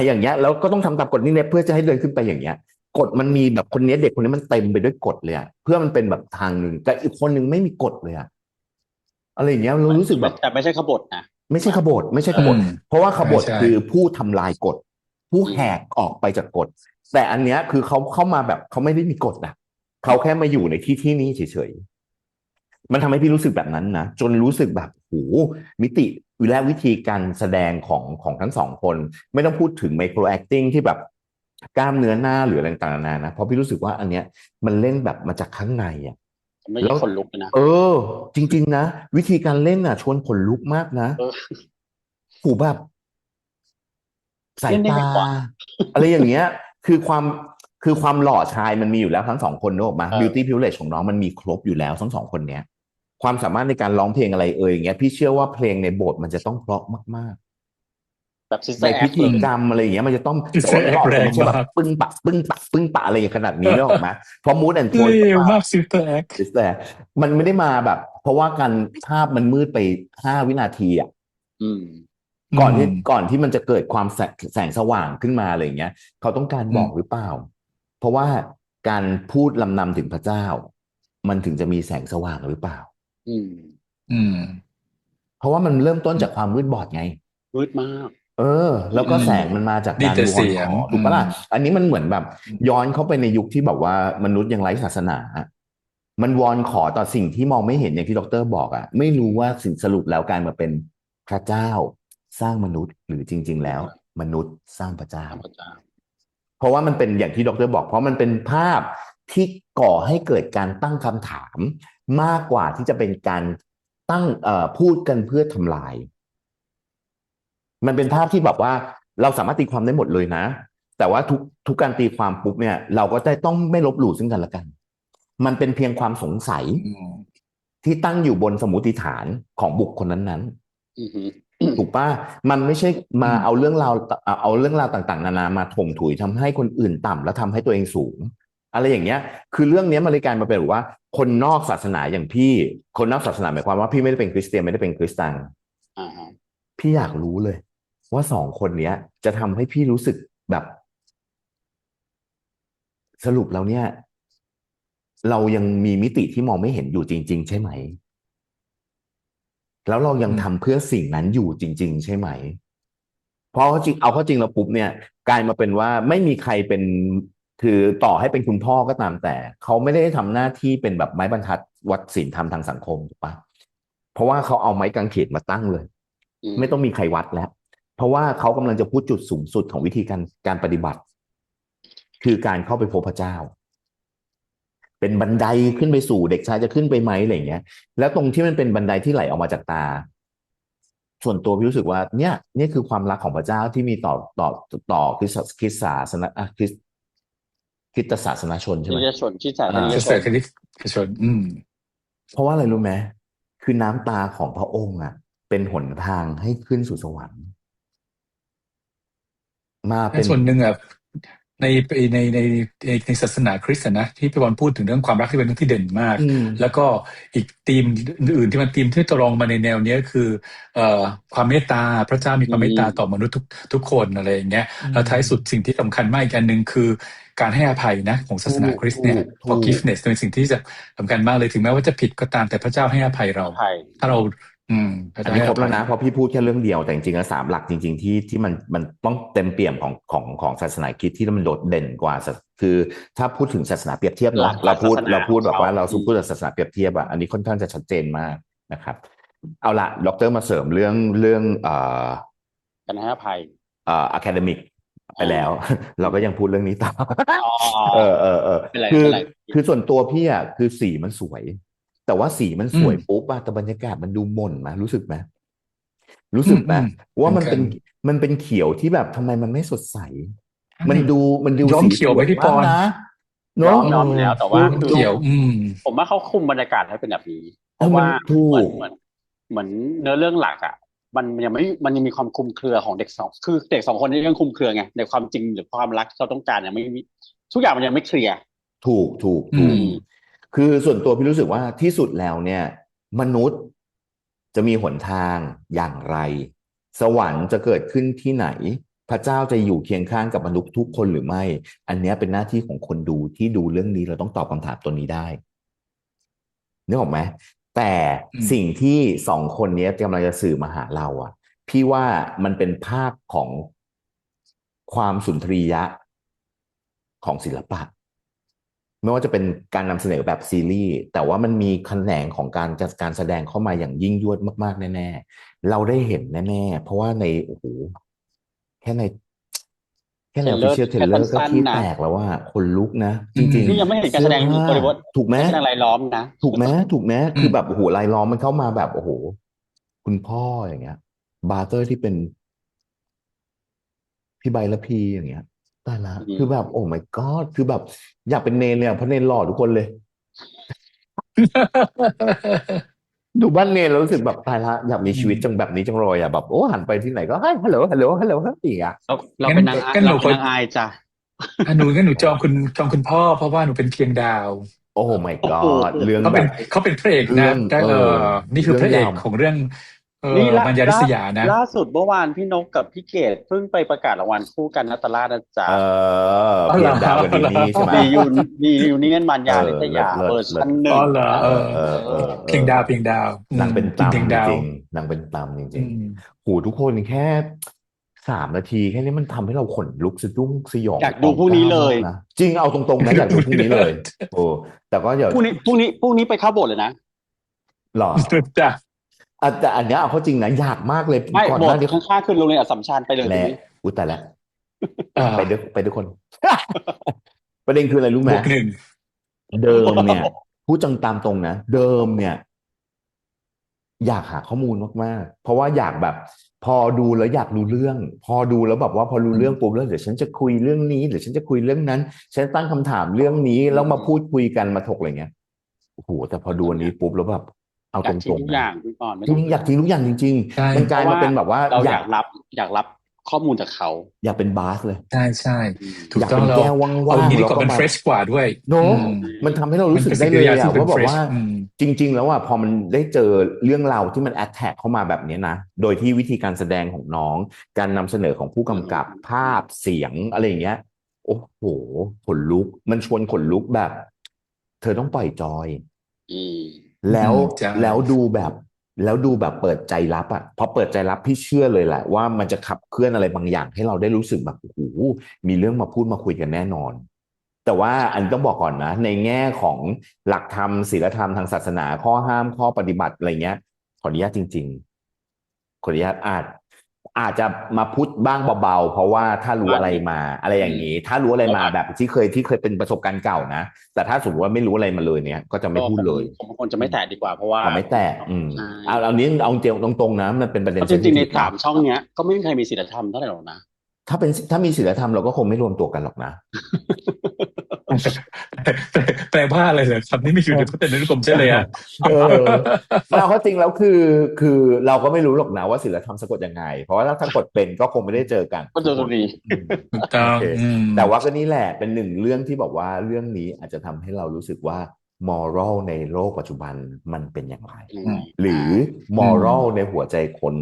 อย่างเงี้ยแล้วก็ต้องทำตามกฎนี้เนี่ยเพื่อจะให้เดินขึ้นไปอย่างเงี้ยกฎมันมีแบบคนนี้เด็กคนนี้มันเต็มไปด้วยกฎเลยเพื่อมันเป็นแบบทางหนึ่งแต่อีกคนหนึ่งไม่มีกฎเลยอะไรอย่างเงี้ยเรารู้สึกแบบแต่ไม่ใช่ขบถนะไม่ใช่ขบถเพราะว่าขบถคือผู้ทำลายกฎผู้แหกออกไปจากกฎแต่อันเนี้ยคือเขาเข้ามาแบบเขาไม่ได้มีกฎนะเขาแค่มาอยู่ในที่นี้เฉยๆมันทำให้พี่รู้สึกแบบนั้นนะจนรู้สึกแบบโหมิติและวิธีการแสดงของทั้งสองคนไม่ต้องพูดถึงไมโครแอคติ้งที่แบบกล้ามเนื้อหน้าหรืออะไรต่างๆนะเพราะพี่รู้สึกว่าอันเนี้ยมันเล่นแบบมาจากข้างในไม่ใช่ขนลุกนะจริงๆนะวิธีการเล่นชวนขนลุกมากนะหูแบบสายตาอะไรอย่างเงี้ยคือความหล่อชายมันมีอยู่แล้วทั้งสองคนนึกออกมาบิวตี้พิวเลจของน้องมันมีครบอยู่แล้วทั้งสองคนเนี้ยความสามารถในการร้องเพลงอะไรอย่างเงี้ยพี่เชื่อว่าเพลงในโบสถ์มันจะต้องเพราะมากๆแบบในพิธีกรรมอะไรอย่างเงี้ยมันจะต้องไม่ใช่แบบปึ้งปะอะไรอย่างขนาดนี้นึกออกไหมเพราะมูดแอนโทนมากซิสเตอร์แอคมันไม่ได้มาแบบ เพราะว่าการภาพมันมืดไป5 วินาทีก่อนที่มันจะเกิดความแสงสว่างขึ้นมาอะไรอย่างเงี้ยเขาต้องการบอกหรือเปล่าเพราะว่าการพูดลำนำถึงพระเจ้ามันถึงจะมีแสงสว่างหรือเปล่าเพราะว่ามันเริ่มต้นจากความมืดบอดไงมืดมากแล้วก็แสงมันมาจากการวอนขอถูกปะล่ะอันนี้มันเหมือนแบบย้อนเข้าไปในยุคที่แบบว่ามนุษย์ยังไร้ศาสนามันวอนขอต่อสิ่งที่มองไม่เห็นอย่างที่ดร.บอกไม่รู้ว่าสิ่งสรุปแล้วกลายมาเป็นพระเจ้าสร้างมนุษย์หรือจริงๆแล้วมนุษย์สร้างพระเจ้าเพราะว่ามันเป็นอย่างที่ดร.บอกเพราะมันเป็นภาพที่ก่อให้เกิดการตั้งคำถามมากกว่าที่จะเป็นการตั้งพูดกันเพื่อทำลายมันเป็นภาพที่แบบว่าเราสามารถตีความได้หมดเลยนะแต่ว่าทุกการตีความปุ๊บเนี่ยเราก็ต้องไม่ลบหลู่ซึ่งกันและกันมันเป็นเพียงความสงสัยที่ตั้งอยู่บนสมมติฐานของบุคคลนั้นๆถูกป่ะมันไม่ใช่มาเอาเรื่องราวต่างๆนานามาถมถุยทำให้คนอื่นต่ำแล้วทำให้ตัวเองสูงอะไรอย่างเงี้ยคือเรื่องนี้มันเลยกลายมาเป็นว่าคนนอกศาสนาอย่างพี่คนนอกศาสนาหมายความว่าพี่ไม่ได้เป็นคริสเตียนไม่ได้เป็นคริสเตียนพี่อยากรู้เลยว่า2 คนเนี้ยจะทำให้พี่รู้สึกแบบสรุปแล้วเนี่ยเรายังมีมิติที่มองไม่เห็นอยู่จริงๆใช่ไหมแล้วเรายังทำเพื่อสิ่งนั้นอยู่จริงๆใช่ไหมเพราะจริงเอาเข้าจริงแล้วปุ๊บเนี่ยกลายมาเป็นว่าไม่มีใครเป็นคือต่อให้เป็นคุณพ่อก็ตามแต่เขาไม่ได้ทำหน้าที่เป็นแบบไม้บรรทัดวัดศีลธรรมทางสังคมถูกปะเพราะว่าเขาเอาไม้กางเขนมาตั้งเลยไม่ต้องมีใครวัดแล้วเพราะว่าเขากำลังจะพูดจุดสูงสุดของวิธีการปฏิบัติคือการเข้าไปพบพระเจ้าเป็นบันไดขึ้นไปสู่เด็กชายจะขึ้นไปไหมอะไรเงี้ยแล้วตรงที่มันเป็นบันไดที่ไหลออกมาจากตาส่วนตัวพี่รู้สึกว่าเนี่ยคือความรักของพระเจ้าที่มีต่อคริสตศาสนาคริสตศาสนาชนใช่ไหมคริสตชนเพราะว่าอะไรรู้ไหมคือน้ำตาของพระองค์เป็นหนทางให้ขึ้นสู่สวรรค์มาเป็นส่วนหนึ่งในศาสนาคริสต์นะที่พี่บอลพูดถึงเรื่องความรักที่เป็นเรื่องที่เด่นมากแล้วก็อีกธีมอื่นที่มันธีมที่ตรงมาในแนวนี้คือความเมตตาพระเจ้ามีความเมตตาต่อมนุษย์ทุกคนอะไรอย่างเงี้ยแล้วท้ายสุดสิ่งที่สำคัญมากอีกอันหนึ่งคือการให้อภัยนะของศาสนาคริสต์เนี่ย forgiveness เป็นสิ่งที่จะสำคัญมากเลยถึงแม้ว่าจะผิดก็ตามแต่พระเจ้าให้อภัยเราถ้าเรา เข้าใจอันนี้ครบแล้วให้อภัยนะเพราะพี่พูดแค่เรื่องเดียวแต่จริงๆแล้ว3 หลักจริงๆที่มันต้องเต็มเปี่ยมของศาสนาคริสต์ที่มันโดดเด่นกว่าคือถ้าพูดถึงศาสนาเปรียบเทียบ หลั เนาะ กหลักศาสนา เราพูดแบบว่า ของเขา เราพูดถึงศาสนาเปรียบเทียบอ่ะอันนี้ค่อนข้างจะชัดเจนมากนะครับเอาละดรมาเสริมเรื่องกันให้อภัย อะคาเดมิกไปแล้ว เราก็ยังพูดเรื่องนี้ต่อ อ๋อ เป็นไร คือ เป็นไร คือส่วนตัวพี่อ่ะคือสีมันสวย แต่ว่าสีมันสวยปุ๊บอะแต่บรรยากาศมันดูหม่นไหมรู้สึกไหมรู้สึกไหมว่ามันเป็นเขียวที่แบบทำไมมันไม่สดใส มันดู ย้อม สี เขียวไหมพี่ปอน สวยมากนะ ย้ เนาะ อมแล้วแต่ว่า ย้อมเขียว ผมว่าเขาคุมบรรยากาศให้เป็นแบบนี้ เพ เออ ราะ มัน ว่า ถู เหมือนเนื้อเรื่องหลักอ่ะ มันยังมีความคลุมเครือของเด็กคือเด็ก2 คนนี้ยังคลุมเครือไงในความจริงหรือความรักที่เขาต้องการยังไม่มีทุกอย่างมันยังไม่เคลียร์ ถูก อืม คือส่วนตัวพี่รู้สึกว่าที่สุดแล้วเนี่ย มนุษย์จะมีหนทางอย่างไร สวรรค์จะเกิดขึ้นที่ไหน พระเจ้าจะอยู่เคียงข้างกับมนุษย์ทุกคนหรือไม่ อันเนี้ยเป็นหน้าที่ของคนดูที่ดูเรื่องนี้เราต้องตอบคำถามตัวนี้ได้นึกออกไหมแต่สิ่งที่2 คนนี้กำลังจะสื่อมาหาเราอ่ะ พี่ว่ามันเป็นภาพของความสุนทรียะของศิลปะ ไม่ว่าจะเป็นการนำเสนอแบบซีรีส์แต่ว่ามันมีแขนงของการแสดงเข้ามาอย่างยิ่งยวดมากๆแน่ๆเราได้เห็นแน่ๆเพราะว่าในโอ้โหแค่ใน official trailer ก็ขี้แตกแล้วว่าคนลุกนะจริง นี่ยังไม่เห็นการแสดง เสื้อผ้า บริบท ถูกไหม การแสดงรายล้อมนะ ถูกไหมคือแบบโอ้โหรายล้อมมันเข้ามาแบบโอ้โหคุณพ่ออย่างเงี้ย บาร์เตอร์ที่เป็นพี่ใบและพีอย่างเงี้ยตายละ อืม คือแบบโอ้ my god คือแบบอยากเป็นเนนเลยอะเพราะเนนหล่อทุกคนเลย ดูบ้านเนนแล้วรู้สึกแบบตายละอยากมีชีวิตจังแบบนี้จังเลยอ่ะแบบโอ้หันไปที่ไหนก็ฮัลโหลอีกอ่ะ เราเป็นนาง งั้นหนู เราเป็นนางอายจ้ะ งั้นหนูจองคุณพ่อเพราะว่าหนูเป็นเคียงดาว โอ้ my god เรื่อง เขา แบ เป็น บ เขาเป็นพระเอก เรื่ นะ อง ได้นี่คือพระเอกของเรื่องมัญญาริษยานะ ล่าสุดเมื่อวานพี่นกกับพี่เกดเพิ่งไปประกาศรางวัลคู่กันนัตตลาดนะจ๊ะ อ๋อ เพี เหร ย อ งดาวกับดินี่ใช่ไหม ดียูเนียนมัญญาลิตยา เลิศ เวอร์ชันหนึ่ อ๋ ง อเหรอเพียงดาวนางเป็น กิน ตำ เพียง จ ดาว ริงๆนางเป็นตำจ อื ริง ม ๆโหทุกคนแค่3 นาทีแค่นี้มันทำให้เราขนลุกสะดุ้งสยอง อยากดูพรุ่งนี้เลย นะจริงเอาตรงๆนะอยากดูพรุ่งนี้เลย โอ้แต่ก็เดี๋ยว พรุ่งนี้ไปเข้าโบสถ์เลยนะ หรอ จ้ะ แต่อันเนี้ยเอาเข้าจริงนะยากมากเลย ไม่ ก่อน โบ ห ส น้า ถ์ นี้ ข้างๆคือโรงเรียนอัสสัมชัญไปเลย แหละ ทีนี้ อุ้ยแต่ละ อ่า ไปด้วยคน ประเด็นคืออะไรรู้ไหม บวก 1 เดิมเนี่ยพูดจังตามตรงนะเดิมเนี่ย อยากหาข้อมูลมากๆเพราะว่าอยากแบบ พอดูแล้วอยากรู้เรื่อง พอดูแล้วแบบว่าพอรู้เรื่องปุ๊บแล้วเดี๋ยวฉันจะคุยเรื่องนี้เดี๋ยวฉันจะคุยเรื่องนั้น ฉันตั้งคำถามเรื่องนี้แล้วมาพูดคุยกันมาถกอะไรเงี้ยโอ้โหแต่พอดูอันนี้ปุ๊บแล้วแบบเอา อยา ต กทิ้ รง ง ทุก ๆ อ นะ ย่างพี่ก่อนไม่ จ ต้ ริ อง งอยากทิ้งทุกอย่างจริง ใช่ ๆ มันกลายมาเป็นแบบว่า เราออายยาก กรับข้อมูลจากเขา อยากเป็นบาสเลย ใช่ถูก อยาก ต้อง เป็น เรา แก้วว่างๆ เอาอย่างนี้ดีกว่า แล้วก็ มัน แบบ เฟรชกว่าด้วย เนอะ อืม มันทำให้เรารู้สึก มันเป็น ได้เลย สิ่งที่ อะ เป็น ว่าแบบ fresh ว่า อืม จริง ๆ แล้วอะพอมันได้เจอเรื่องราวที่มันแอ t แทกเข้ามาแบบนี้นะ โดยที่วิธีการแสดงของน้อง การนำเสนอของผู้กำกับภาพเสียงอะไรอย่างเงี้ย โอ้โหขนลุก มันชวนขนลุกแบบ เธอต้องปล่อยจอย อืม แล้ว ใช่ แล้วดูแบบเปิดใจรับอ่ะพอเปิดใจรับพี่เชื่อเลยแหละว่ามันจะขับเคลื่อนอะไรบางอย่างให้เราได้รู้สึกแบบโอ้โหมีเรื่องมาพูดมาคุยกันแน่นอน แต่ว่าอันต้องบอกก่อนนะ ในแง่ของหลักธรรมศีลธรรมทางศาสนาข้อห้ามข้อปฏิบัติอะไรเงี้ยขออนุญาตจริง ๆ ขออนุญาตอาจจะมาพูดบ้างเบาๆเพราะว่าถ้ารู้อะไรมาอะไรอย่างนี้ ถ้ารู้อะไรมาแบบที่เคยเป็นประสบการณ์เก่านะแต่ถ้าสมมติว่าไม่รู้อะไรมาเลยเนี่ยก็จะไม่พูดเลย ผมควรจะไม่แตะดีกว่าเพราะว่า เอาไม่แตะ ใช่ เอานี้เอาเจียวตรงๆนะมันเป็นประเด็น เพราะจริงๆใน sensitive 3 ช่องเนี้ยก็ไม่มีใครมีศีลธรรมเท่าไหร่หรอกนะ ถ้ามีศีลธรรมเราก็คงไม่รวมตัวกันหรอกนะ แปลว่าอะไรเหรอคำนี้ไม่อยู่ในพจนานุกรมใช่เลยอ่ะ เออเราก็จริงแล้วคือเราก็ไม่รู้หรอกนะว่าศีลธรรมสะกดยังไง เพราะว่าถ้าสะกดเป็นก็คงไม่ได้เจอกัน ก็เจอตรงนี้ ถูกต้อง โอเค อืม แต่ว่าก็นี่แหละเป็นหนึ่งเรื่องที่บอกว่าเรื่องนี้อาจจะทำให้เรารู้สึกว่า moral ในโลกปัจจุบันมันเป็นอย่างไร หรือ moral ในหัวใจคน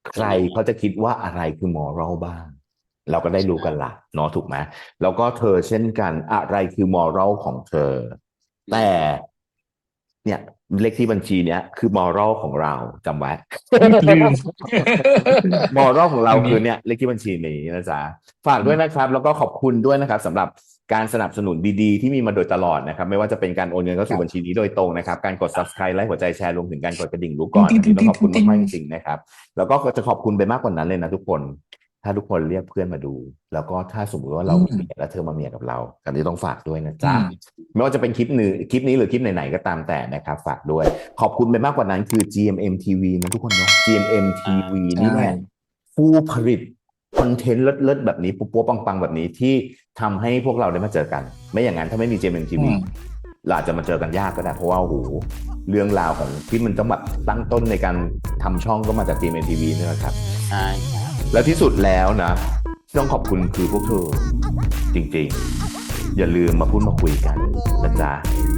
ใครเขาจะคิดว่าอะไรคือ moral บ้าง เราก็ได้รู้กันละเนาะถูกไหมแล้วก็เธอเช่นกันอะไรคือ moral ของเธอ แต่ เนี่ยเลขที่บัญชีเนี้ยคือมอรัลของเราจำไว้ ลืม มอรัลของเรา อันนี้ คือเนี่ยเลขที่บัญชีนี้นะจ๊ะฝากด้วยนะครับ แล้วก็ขอบคุณด้วยนะครับสำหรับการสนับสนุนดีๆ ที่มีมาโดยตลอดนะครับ ไม่ว่าจะเป็นการโอนเงินเข้าสู่บัญชีนี้โดยตรงนะครับ การกด subscribe ไลค์หัวใจแชร์รวมถึงการกดกระดิ่งรู้ก่อนอันนี้ต้องขอบคุณมากๆจริงๆนะครับ แล้วก็จะขอบคุณไปมากกว่านั้นเลยนะทุกคน ถ้าทุกคนเรียกเพื่อนมาดู แล้วก็ถ้าสมมติว่าเราเมียแล้วเธอมาเมียกับเรากันนี้ต้องฝากด้วยนะจ๊ะ ไม่ว่าจะเป็นคลิปนี้หรือคลิปไหนๆก็ตามแต่นะครับฝากด้วย ขอบคุณไปมากกว่านั้นคือ GMM TV นะทุกคนเนาะ GMM TV นี่แหละผู้ผลิตคอนเทนต์เลิศๆแบบนี้ปุ๊บๆปังๆแบบนี้ที่ทำให้พวกเราได้มาเจอกัน ไม่อย่างนั้นถ้าไม่มี GMM TV เราอาจจะมาเจอกันยากก็ได้เพราะว่าโอ้โหเรื่องราวของที่มันต้องแบบตั้งต้นในการทำช่องก็มาจาก GMM TV นี่แหละครับ ใช่ แล้วที่สุดแล้วนะที่ต้องขอบคุณคือพวกเธอจริงๆ อย่าลืมมาพูดมาคุยกันนะจ๊ะ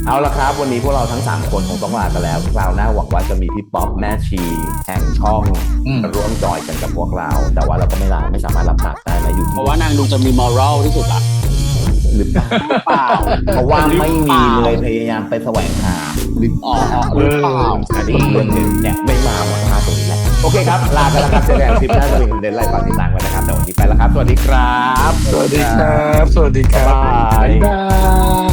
เอาละครับวันนี้พวกเราทั้ง3คนคงต้องลากันแล้วคราวหน้าหวังว่าจะมีพี่ป๊อปแม่ชีแห่งช่องมาร่วมจอยกันกับพวกเรา แต่ว่าเราก็ไม่สามารถรับปากได้นะอยู่ เพ ที่ ราะว่านางดูจะมีมอรัลที่สุดละ หรือเปล่า เปล่า เพราะว่าไม่มีเลยพยายามไปแสวงหาหรือ อ๋อหรือเปล่า อันนี้อีกเรื่องหนึ่งเนี่ยไม่มาหมดมาตรงนี้แหละโอเคครับลากันแล้วครับเจอกันคลิปหน้าจะเป็นคอนเทนต์อะไรฝากติดตามกันนะครับแต่วันนี้ไปแล้วครับสวัสดีครับ สวัสดีครับ สวัสดีครับ บ๊ายบาย บ๊ายบาย